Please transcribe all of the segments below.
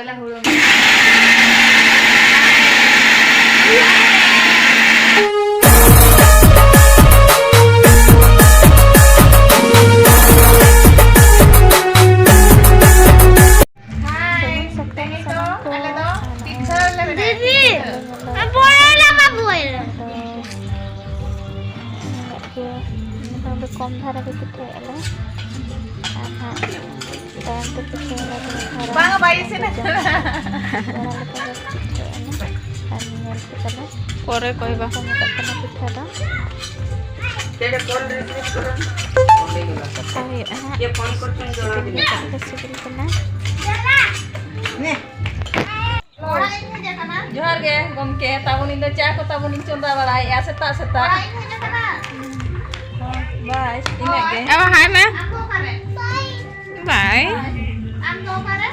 Adalah huruf. कम धारा के पिठे आले ताम तो पिठे लगे Bang bayi sini. परे कहबा को मत कना पिठा दा Jadi call receive करो. ये फोन करछन जोड़ा दिले. सिबिल कना ने जोहार गे गमके ताबुन इंदो चा को ताबुन चंदा बड़ाई आ सेता सेता बाय इने गे अब हाय में बाय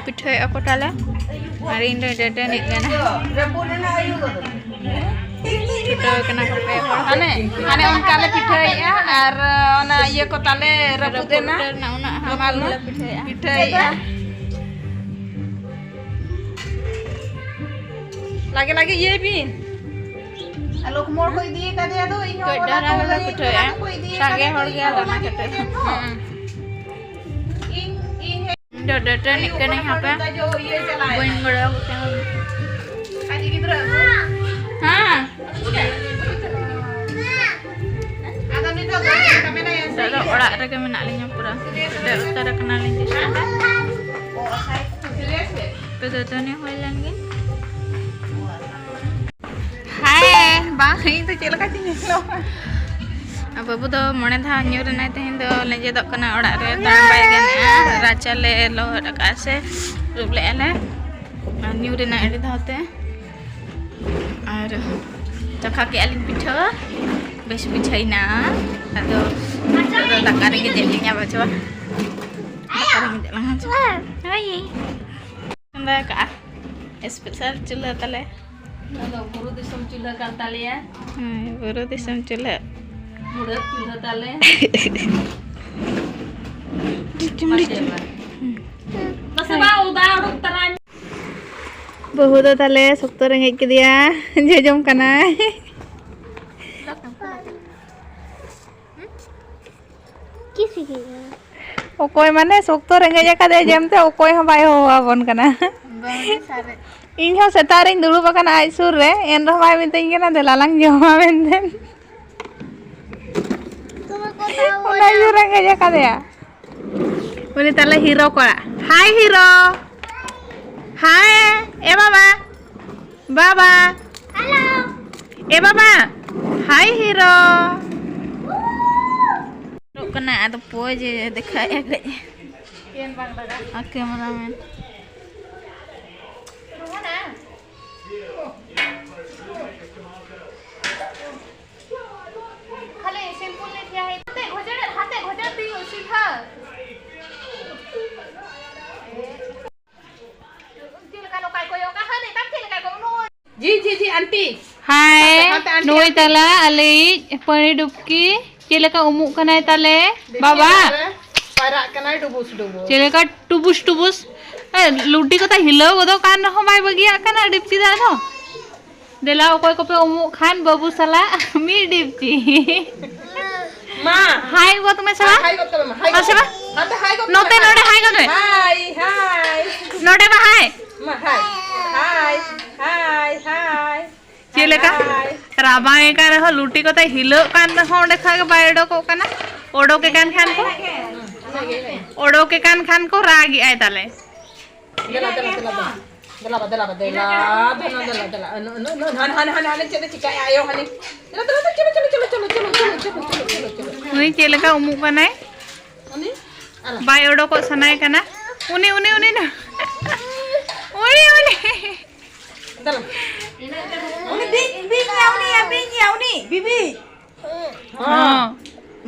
पिठे ako tala hari indo dede nik gana रेपुने ना आयु को पिठे kena kape ane ane onka le पिठे या और ओना ये को ताले रेपुदे ना na una hamal पिठे पिठे या lagi lagi ये भी आलोक मोर को दी का दे दो इन कोई डरा वाला पिठे सागे हड़ गया दाना कटे इndo dede nik gana hapa जो ये चलाए boin gora काजी गिद्रा ha ada ni तो kami na yan Sada orak rega menak linya pura. Ada utara kenalin di sana. Betul ni hoilan kan? Hai, bang itu cila kasih nyelo. Apa budo mana tha nyur naik teh indo lenje dok kena orak re taram baik kan ya. Raja le lo ada kasih rup le le. Nyur naik di tha teh. Ada cakap ke alin pitha. Bes pichaina atau takar ke jelinya baca takar ke jelangan coba hai anda ka spesial chula tale buru disam chula kal tale ya buru disam chula murat chula tale masa ba udah urut terang bahu to tale sokto rengek ke dia jejom kana ओकोय माने सोक्तो रेंगे जकादे जेमते ओकोय हो bye होवाबन कना इन हो सेतारिन दुलु बकना आई सुर रे N रो bye मितइन केना दे लालांग जमा मेनदेन ओना यु रेंगे जकादे उनी ताले हीरो कोड़ा हाय हीरो हाय ए बाबा बाबा हेलो ए बाबा हाय hero kena atau po aja dekat ya kayaknya. Kian bang daga. Oke kameramen. Mana? खाली सिंपल नहीं किया है हाथे घोड़े भी सीखा जी aunty Hai nuôi tala ali pani dupki cilaka umuk kanai tale baba parak kanai dubus cilaka tubus ludi ko ta hilau godo kan ho mai bagia kana dipti da no dela okoy ko pe umuk khan babu sala mi dipti ma hai go tume sala hai go tume hai ase ba nate hai go note node hai go hai node ba hai ma hai cilaka rabang e kan ho luti ko ta hilau kan ho dekha ke baydo ko kana odo ke kan khan ko ragi ai tale dela han chede chikai ayo hani uni cilaka umuk kanai ani bay odo ko sanai kana uni na uni dala uni bibi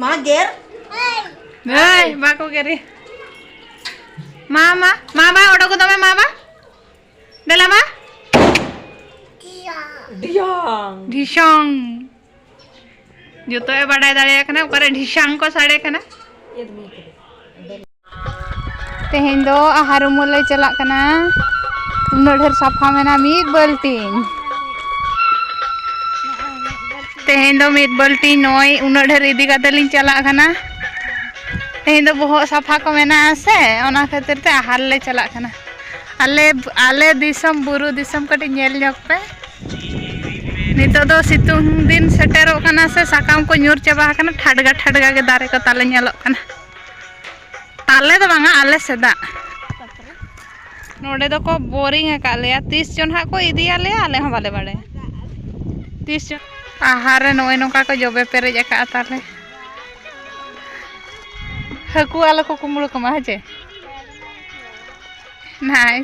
mager hey bako keri mama odo ko tome mama dela ma ढिशंग जोतो ए बड़ाई दाड़े कना ओकरे ढिशंग को साड़े कना तेहेन दो आहार उमुल ले चला कना उन्ना ढेर साफा मेना मीद बाल्टीन तेहें दो मीद बाल्टीन नोय उन्ना ढेर इदी काते लिंग चला खाना तेहें दो बहुत साफा को मेना आसे ओना खातिर ते आहार ले चला खाना आले आले दिसम बुरु दिसम कटी नेल ᱧᱚᱜ पे नितो दो सितुंग दिन सेटेरो खाना से साकाम को ᱧᱩᱨ चाबा खाना ठाडगा के दारे को ताले ᱧᱮᱞᱚᱜ खाना ताले दो बांगा आले सेदा नोडे दो को बोरिंग अकालेया 30 जन हा को इदिया ले आले हम बाले बाड़े 30 जन आहार नोय नोका को जोबे पेरेज अका ताले हकु आलो को कुमड़ो को माजे नाय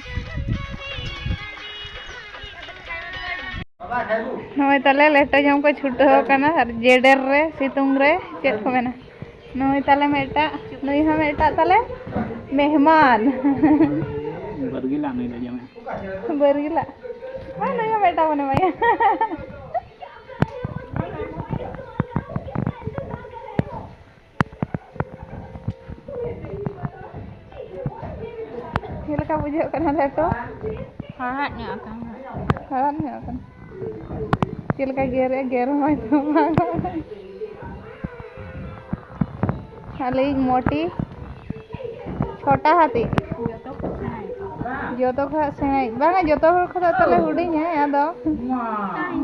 नोय ताले लेटो जम को छुटो कना जेडर रे सितुंग रे चेत को मेना नोय ताले मेटा नोय हा मेटा ताले मेहमान बरगिला नहीं ले जामे बरगिला हां नोय हा मेटा बने भाई का बुझे कना लेटो हां न्या कन चिल का गेर होय तो खाली मोटी छोटा हाथी जो तो सेंगाई बांगा जो तो खदा तले हुडिंग है आदो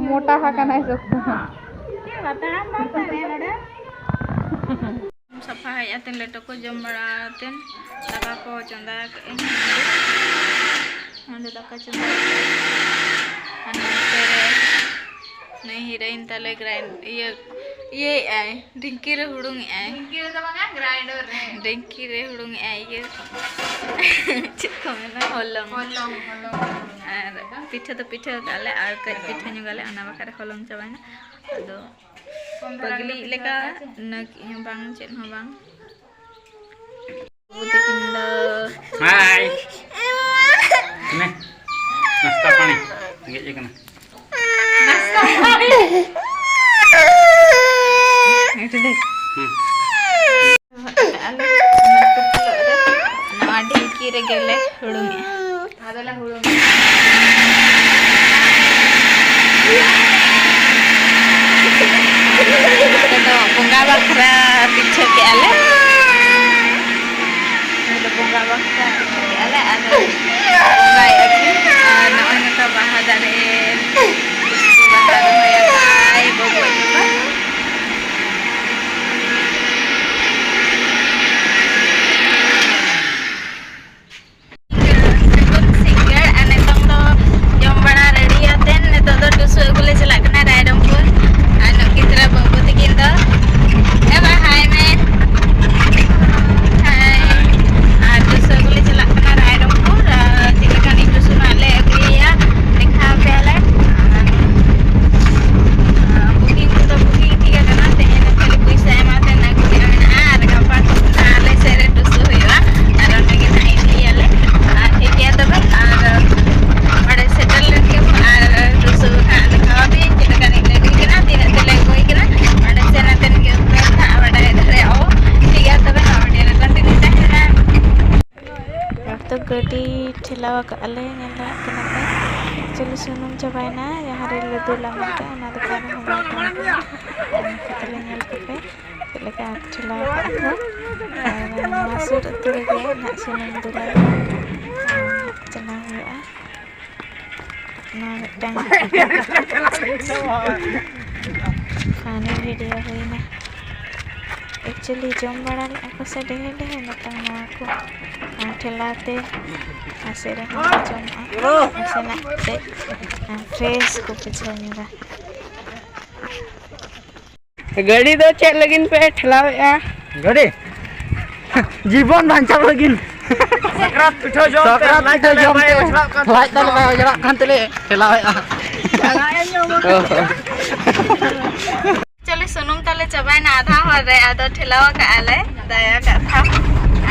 मोटा हा कना सब सफा है आतेन लेटो को जम बड़ा आतेन दाका को चंदा अंदे दाका चंदा तेरे नहीं हीरोइन तले ग्राइंड ये आई डिंकी रे हुडुंग आई डिंकी रे दबांगा ग्राइंडर रे डिंकी रे हुडुंग आई ये चिको मेना होलम आर पिठा तो पिठा गाले आर कज पिठा नु गाले अना बाकारे होलम चाबाना अदो पगली लेका नक बांग चेत हो बांग बुतिकिंद हाय ने नाश्ता पानी गेजे कना नाश्ता पानी itu deh nama dingki regele hudungnya adalah hudung itu bunga bakra picha ke ale itu bunga bakra picha ke ale ada bunga lagi namanya ka bahadare bahadare ya kai bobo juga गडी ठेलावा काले नेला कनापे चलो सुनुम चबायना यहाँ रे लदुला मते ना दुकान में बाटा तले नेल पे लेका ठेलावा का मासुर तुरे के ना सुनुम दुला चना हुआ ना टाइम खाने वीडियो हुई ना एक्चुअली जम बड़ा को से ढेर ढेर नतंग नवा को ठेलाते आसेरे हम जम आसेना ते फ्रेश को पिछानीरा गाड़ी दो चेक लगिन पे ठेलावेआ गाड़ी जीवन बांचा लगिन सकरात पिठो जम फ्लाइट तले जरा खान तले ठेलावेआ चले सुनुम तले चबायना आधा हो रे आदो ठेलावा का आले दया का था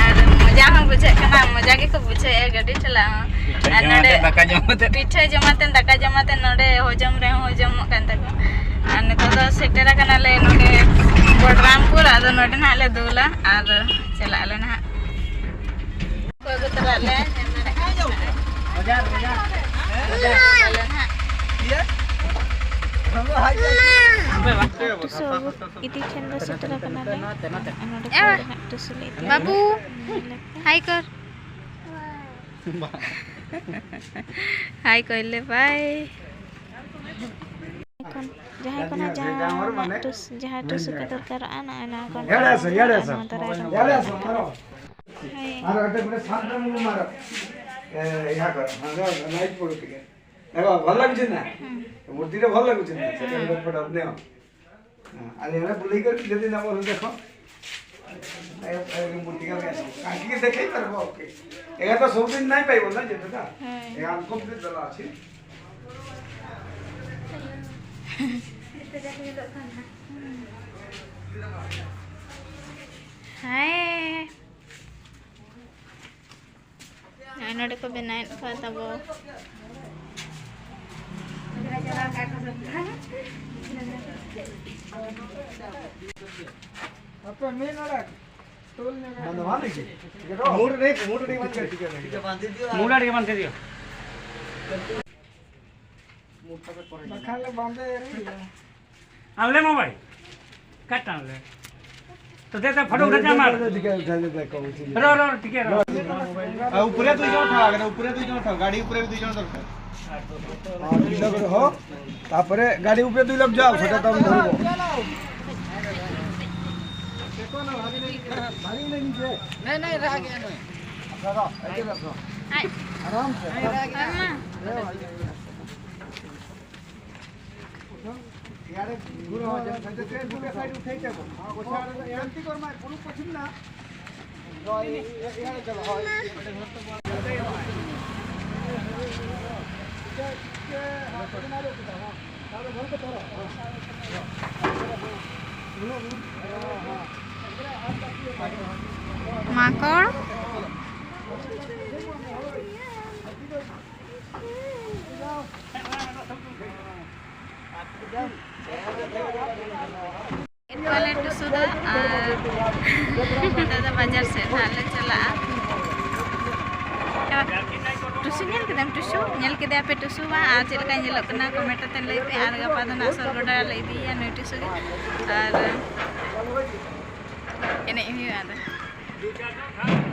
और मजा हम बुझे कना मजा के को बुझे गाड़ी ठेला नडे पिठे जमाते दाका जमाते नडे हजम रे हजम कान तक और तो दो सेटेरा कना ले नडे बडरामपुर आदो नडे ना ले दूला और चला ले ना को तरा ले इति ठेन दो सेटर कना ले बाबू हाय कर हाय कहले बाय এখন जहाँ कोना जहाँ टुस के दरकार आना आना कोन याडे सो मारो मारो अटे पुरे सात मुंग मारो या कर हां लाइट पड़ो के देखो ভাল লাগছে না মূর্তিটা ভাল লাগছে না সেটা ফটো আপনি আরে এরা বুলাই করে যদি না বলো দেখো এই মূর্তি কা আছে কাকি কে দেখাই পারবো ওকে এগা তো সব দিন নাই পাইবো না যেটা এই আনকমপ্লিট দলা আছে हाय नोडे को बनाए तब अपन में नड़ा टोल ने बंधवा दे मूड नहीं बंद कर ठीक है बांध दियो मूड आड़े बांध दियो मूड पे पड़े बखाले बांधे रे आले मोबाइल काट आले तो दे फोटो उठा जा मार उठा दे कहू रो ठीक है रो ऊपरे दुई जण था अगर ऊपरे दुई जण था गाड़ी ऊपरे दुई जण दरकार हां दुई लोग हो तापरे गाड़ी ऊपरे दुई लोग जाओ छोटा तब धरबो देखो ना भारी नहीं नीचे नहीं रह गया नहीं रखो ऐसे रखो आराम से यारे गुरु हो जब से ट्रेन दुके साइड उठे के हां गोछा एंटी कर मार पुरु पछिन ना यारे चलो हां माकड़ बाजार से नाले चला टुसु नेल केदम टुसु नेल केदे पे टुसु बा आ चेल का नेल कना कमेंट ते लई पे आर गपा द ना सरगडा लई दिया नै टुसु और एने ही आदा